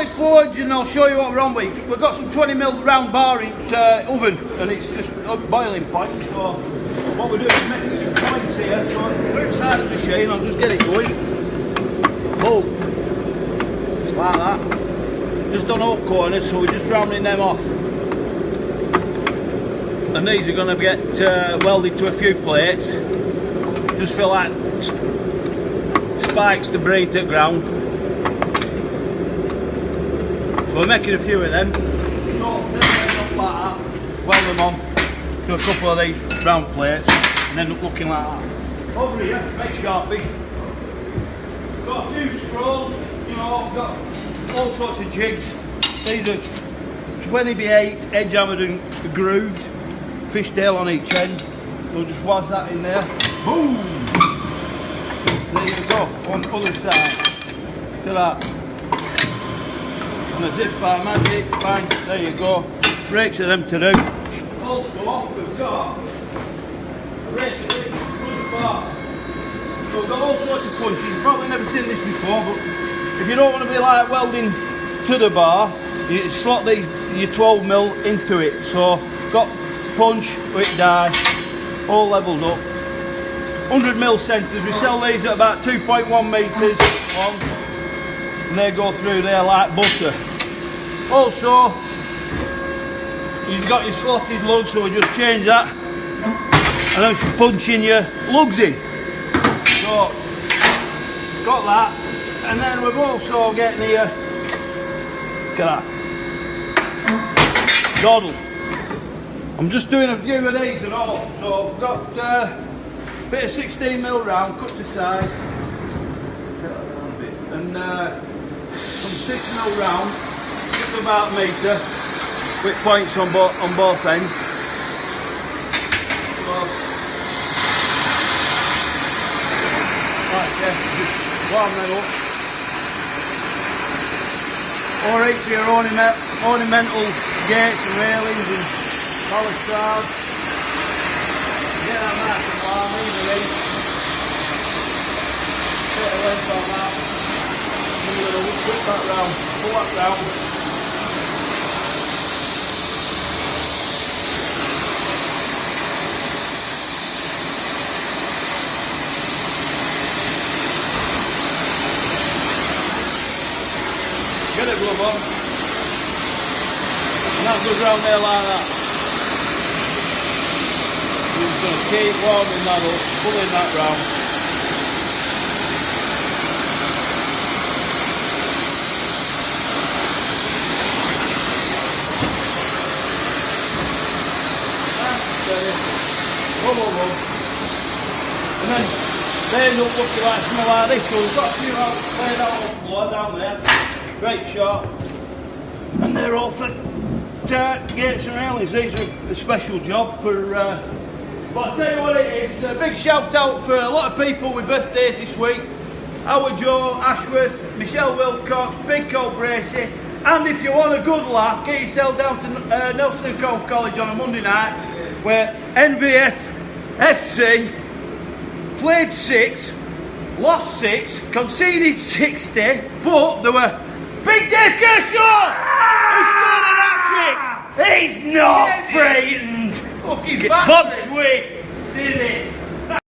it forward and I'll show you what we're on with. We've got some 20mm round bar in oven and it's just boiling point. So what we're doing is making some points here. So we're inside the machine, I'll just get it going. Oh, like that. Just on all corners, so we're just rounding them off. And these are going to get welded to a few plates. Just feel like spikes to breathe to the ground. So we're making a few of them. So up like that, weld them on to a couple of these round plates and end up looking like that. Over here, make sharpish. Got a few scrolls, you know, got all sorts of jigs. These are 20x8 edge hammered and grooved. Fishtail on each end. We'll just waz that in there. Boom! There you go, on the other side. Look at that. And a zip bar magic, bang, there you go. Brakes are them to do. Also, we've got a rake punch bar. So we've got all sorts of punches. You've probably never seen this before, but if you don't want to be like welding to the bar, you slot these, your 12mm into it. So, got punch with die, all levelled up. 100mm centres, we sell these at about 2.1 metres long, and they go through there like butter. Also, you've got your slotted lugs, so we just change that, and then punching your lugs in. So, got that, and then we've also getting here, look at that, Doddle. I'm just doing a few of these and all, so I've got a bit of 16mm round, cut to size, and some 6mm round, just about a metre, with points on both ends. So, right, yeah, just warm them up. Or each of your ornamental gates and railings and balustrades. Get that nice and warm, either in. Bit of length on that. And we're going to whip that round, pull that round. Get it glove on. And that goes round there like that. You're just going to keep warming that up, pulling that round. And then they end up looking like something like this. So we've got a few out laid out on the floor down there. Great shot. And they're all for gates and railings. These are a special job for. But I'll tell you what it is. A big shout out for a lot of people with birthdays this week. Howard Joe, Ashworth, Michelle Wilcox, Big Cole Bracey. And if you want a good laugh, get yourself down to Nelson and Cole College on a Monday night, where NVF FC played 6, lost 6, conceded 60, but there were Big Dave Kershaw who scored an hat-trick. He's not frightened. Bob Swift, see this.